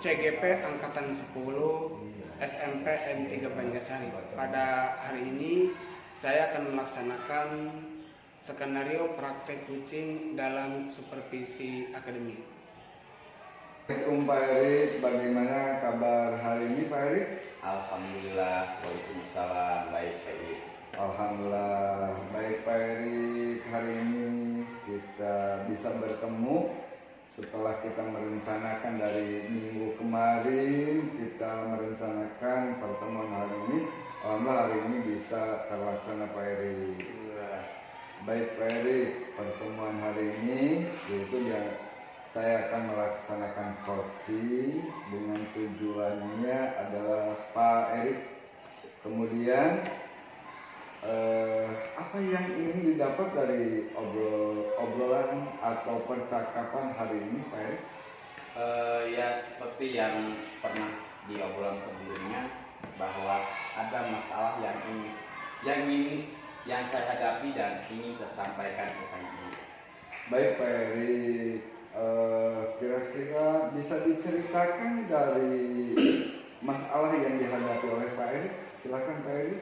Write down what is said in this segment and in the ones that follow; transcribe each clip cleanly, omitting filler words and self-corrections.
CGP Angkatan 10 SMP M3 Banjarsari. Pada hari ini saya akan melaksanakan skenario praktek kucing dalam supervisi akademik. Assalamualaikum Pak Erik, bagaimana kabar hari ini Pak Erik? Alhamdulillah, waalaikumsalam, baik Pak Erik. Alhamdulillah, baik Pak Erik. Hari ini kita bisa bertemu setelah kita merencanakan dari minggu kemarin. Kita merencanakan pertemuan hari ini. Alhamdulillah hari ini bisa terlaksana Pak Erik. Baik Pak Erik, pertemuan hari ini yaitu saya akan melaksanakan coaching dengan tujuannya adalah Pak Erik. Kemudian apa yang ingin didapat dari obrolan atau percakapan hari ini Pak Erik? Ya seperti yang pernah di obrolan sebelumnya, bahwa ada masalah yang saya hadapi dan ingin saya sampaikan ke Pak Erik. Baik Pak Erik. Kira-kira bisa diceritakan dari masalah yang dihadapi oleh Pak Erik? Silakan Pak Erik.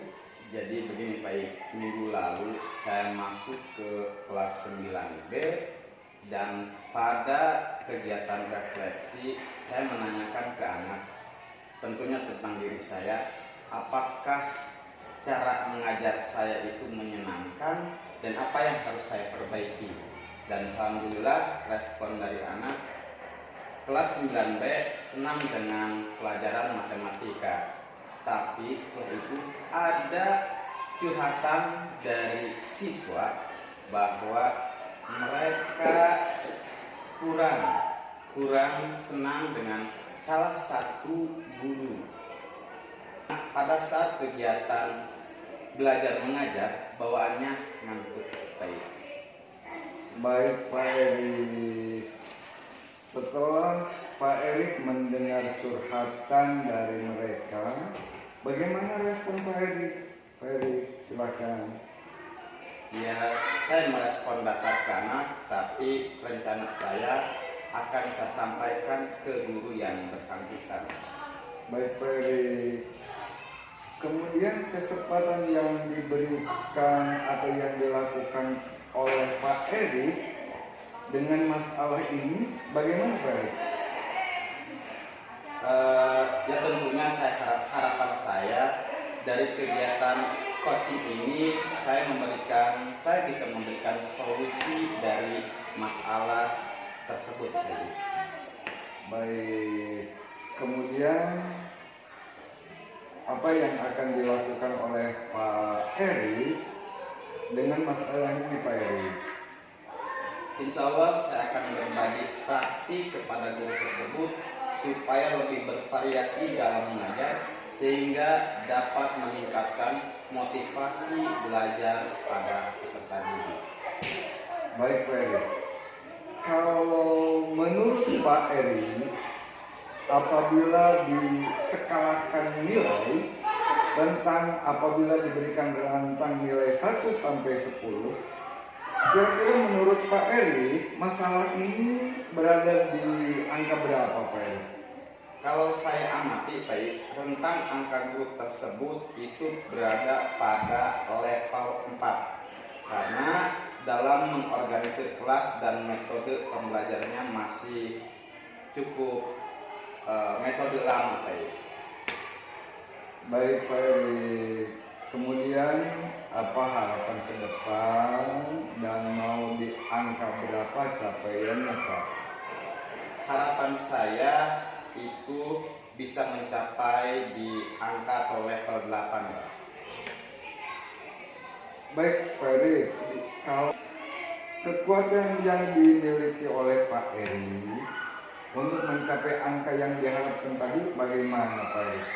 Jadi begini Pak Erik, minggu lalu saya masuk ke kelas 9B dan pada kegiatan refleksi saya menanyakan ke anak, tentunya tentang diri saya, apakah cara mengajar saya itu menyenangkan dan apa yang harus saya perbaiki. Dan alhamdulillah respon dari anak kelas 9B senang dengan pelajaran matematika. Tapi setelah itu ada curhatan dari siswa bahwa mereka kurang senang dengan salah satu guru. Pada saat kegiatan belajar mengajar, bawaannya ngantuk. Baik Pak Erik, setelah Pak Erik mendengar curhatan dari mereka, bagaimana respon Pak Erik? Pak Erik, silakan. Ya, saya merespon datar kanak, tapi rencana saya akan saya sampaikan ke guru yang bersangkutan. Baik Pak Erik. Kemudian kesempatan yang diberikan atau yang dilakukan oleh Pak Erik dengan masalah ini, bagaimana Pak Erik? Ya tentunya harapan saya dari kegiatan coaching ini saya bisa memberikan solusi dari masalah tersebut. Baik. Kemudian apa yang akan dilakukan oleh Pak Erik dengan masalah ini Pak Erik? Insya Allah saya akan berbagi praktik kepada guru tersebut supaya lebih bervariasi dalam mengajar sehingga dapat meningkatkan motivasi belajar pada peserta didik. Baik Pak Erik. Kalau menurut Pak Erik, apabila diskalakan nilai tentang apabila diberikan rentang nilai 1 sampai 10, kira-kira menurut Pak Erik masalah ini berada di angka berapa Pak Erik? Kalau saya amati Pak Erik, rentang angka grup tersebut itu berada pada level 4 karena dalam mengorganisir kelas dan metode pembelajarannya masih cukup metode lama Pak Erik. Baik Pak Erik. Kemudian apa harapan ke depan dan mau di angka berapa capaiannya Pak? Harapan saya itu bisa mencapai di angka atau level 8 Pak. Baik Pak Erik, kalau kekuatan yang dimiliki oleh Pak Erik untuk mencapai angka yang diharapkan tadi bagaimana Pak Erik?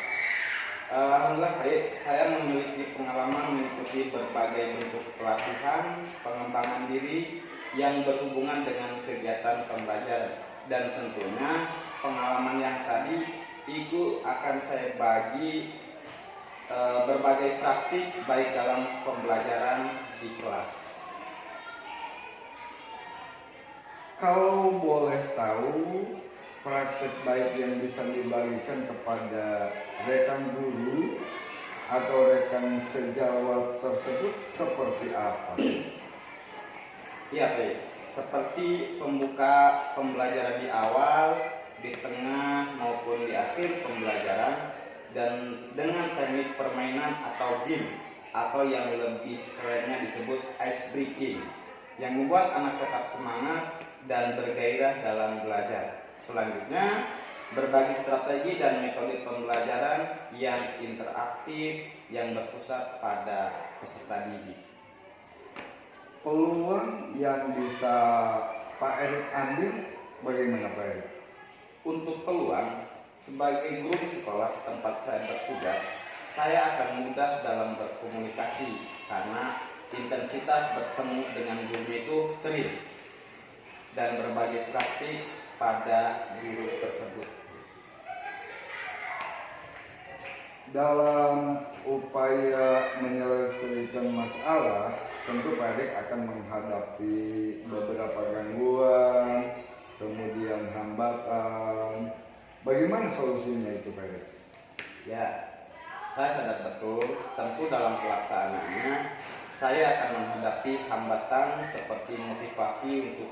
Alhamdulillah baik, saya memiliki pengalaman mengikuti berbagai bentuk pelatihan, pengembangan diri yang berhubungan dengan kegiatan pembelajaran, dan tentunya pengalaman yang tadi itu akan saya bagi berbagai praktik baik dalam pembelajaran di kelas. Kalau boleh tahu, praktek baik yang bisa dibagikan kepada rekan guru atau rekan sejawat tersebut seperti apa? Iya, Pak. Seperti pembuka pembelajaran di awal, di tengah maupun di akhir pembelajaran, dan dengan teknik permainan atau game, atau yang lebih kerennya disebut ice breaking, yang membuat anak tetap semangat dan bergairah dalam belajar. Selanjutnya, berbagi strategi dan metode pembelajaran yang interaktif yang berpusat pada peserta didik. Peluang yang bisa Pak Erik ambil bagaimana Pak Erik? Untuk peluang, sebagai guru di sekolah tempat saya bertugas, saya akan mudah dalam berkomunikasi karena intensitas bertemu dengan guru itu sering dan berbagi praktik pada guru tersebut. Dalam upaya menyelesaikan masalah, tentu Pak Erik akan menghadapi beberapa gangguan, kemudian hambatan. Bagaimana solusinya itu Pak Erik? Ya, saya sadar betul, tentu dalam pelaksanaannya saya akan menghadapi hambatan seperti motivasi untuk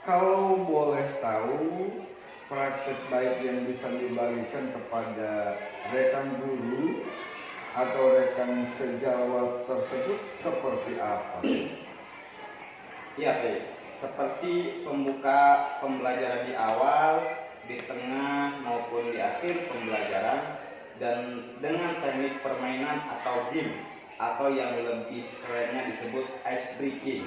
Kalau boleh tahu, praktek baik yang bisa dibagikan kepada rekan guru atau rekan sejawat tersebut seperti apa? Iya, Pak. Seperti pembuka pembelajaran di awal, di tengah maupun di akhir pembelajaran, dan dengan teknik permainan atau game, atau yang lebih kerennya disebut ice breaking,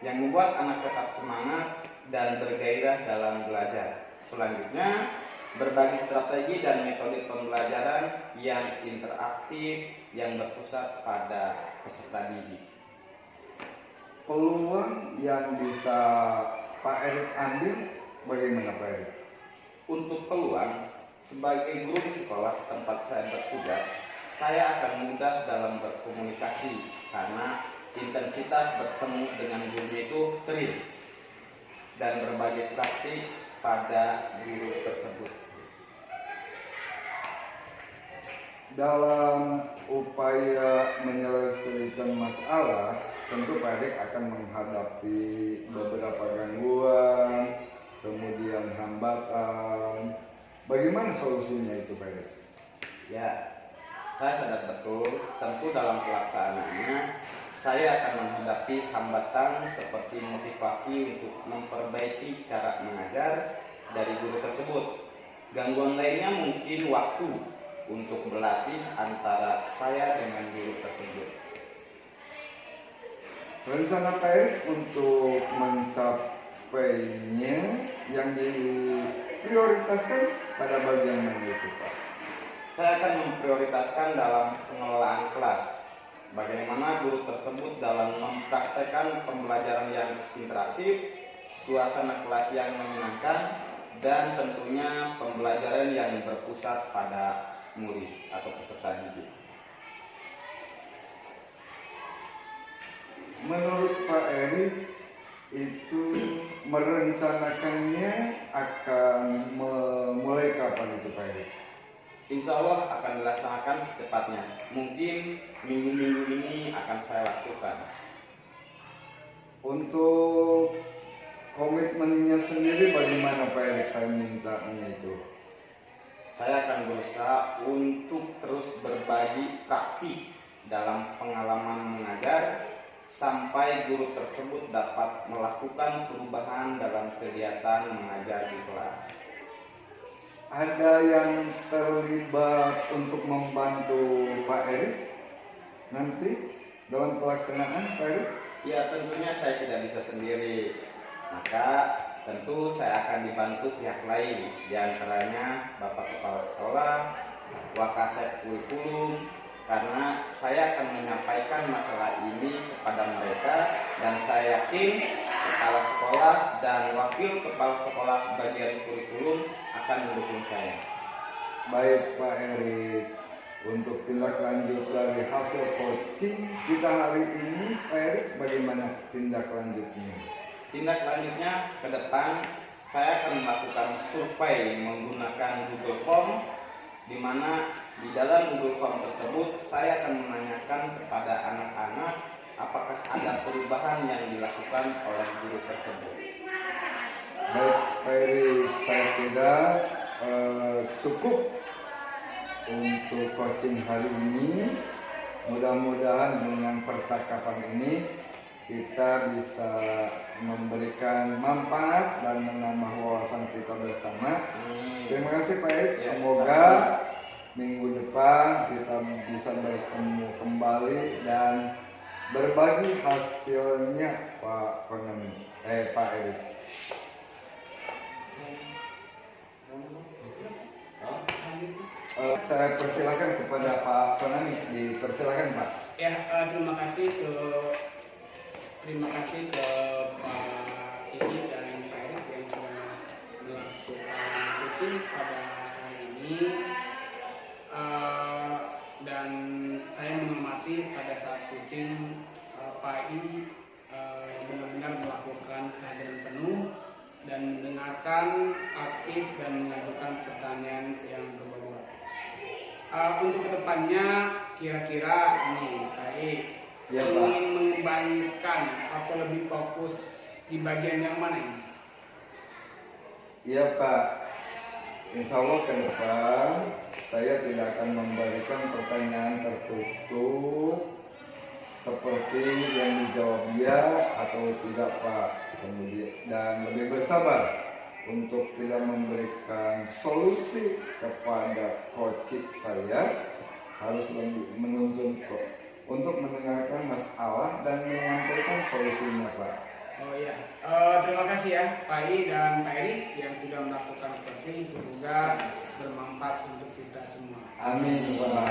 yang membuat anak tetap semangat dan bergairah dalam belajar. Selanjutnya, berbagi strategi dan metode pembelajaran yang interaktif yang berpusat pada peserta didik. Peluang yang bisa Pak Erik ambil bagaimana Pak Erik? Untuk peluang, sebagai guru di sekolah tempat saya bertugas, saya akan mudah dalam berkomunikasi karena intensitas bertemu dengan guru itu sering dan berbagi praktik pada guru tersebut. Dalam upaya menyelesaikan masalah, tentu Pak Erik akan menghadapi beberapa gangguan, kemudian hambatan. Bagaimana solusinya itu Pak Erik? Ya, saya sadar betul, tentu dalam pelaksanaannya saya akan menghadapi hambatan seperti motivasi untuk memperbaiki cara mengajar dari guru tersebut. Gangguan lainnya mungkin waktu untuk berlatih antara saya dengan guru tersebut. Rencana Pak Erik untuk mencapainya yang diprioritaskan pada bagian mana itu Pak? Saya akan memprioritaskan dalam pengelolaan kelas. Bagaimana guru tersebut dalam mempraktekkan pembelajaran yang interaktif, suasana kelas yang menyenangkan, dan tentunya pembelajaran yang berpusat pada murid atau peserta didik. Menurut Pak Erik, itu merencanakannya akan mulai kapan itu Pak Erik? Insya Allah akan dilaksanakan secepatnya. Mungkin minggu-minggu ini akan saya lakukan. Untuk komitmennya sendiri bagaimana Pak Erik, saya mintanya itu? Saya akan berusaha untuk terus berbagi praktik dalam pengalaman mengajar sampai guru tersebut dapat melakukan perubahan dalam kegiatan mengajar di kelas. Ada yang terlibat untuk membantu Pak Erik nanti dalam pelaksanaan Pak Erik? Ya, tentunya saya tidak bisa sendiri. Maka tentu saya akan dibantu pihak lain, diantaranya Bapak Kepala Sekolah, Wakasek Kurikulum, karena saya akan menyampaikan masalah ini kepada mereka dan saya yakin Kepala Sekolah dan Wakil Kepala Sekolah bagian kurikulum akan mendukung saya. Baik Pak Erik, Untuk tindak lanjut dari hasil coaching kita hari ini, Pak Erik, bagaimana tindak lanjutnya? Tindak lanjutnya ke depan saya akan melakukan survei menggunakan Google Form, di mana di dalam Google Form tersebut saya akan menanyakan kepada anak-anak apakah ada perubahan yang dilakukan oleh guru tersebut. Baik, Pak Erik, saya kira cukup untuk coaching hari ini. Mudah-mudahan dengan percakapan ini kita bisa memberikan manfaat dan menambah wawasan kita bersama. Terima kasih Pak Erik. Ya, Semoga minggu depan kita bisa bertemu kembali dan berbagi hasilnya, Pak Erik. Saya persilakan kepada Pak Konami, dipersilakan Pak. Ya, terima kasih ke Pak Kiki dan Pak Erik yang sudah melakukan coaching pada hari ini. Dan saya mengamati pada saat coaching Pak I benar-benar melakukan kehadiran penuh dan mendengarkan, aktif dan mengajukan pertanyaan yang berbobot. Untuk kedepannya kira-kira ini Pak I Ya, Pak. ingin mengembangkan atau lebih fokus di bagian yang mana ini? Iya Pak, insya Allah ke depan saya tidak akan memberikan pertanyaan tertutup seperti yang dijawab ya atau tidak Pak. Kemudian dan lebih bersabar untuk tidak memberikan solusi kepada coaching saya, harus lebih menuntun untuk mendengarkan masalah dan menyampaikan solusinya Pak. Oh iya, terima kasih ya Pak I dan Pak Erik yang sudah melakukan coaching, semoga bermanfaat untuk kita semua. Amin Pak.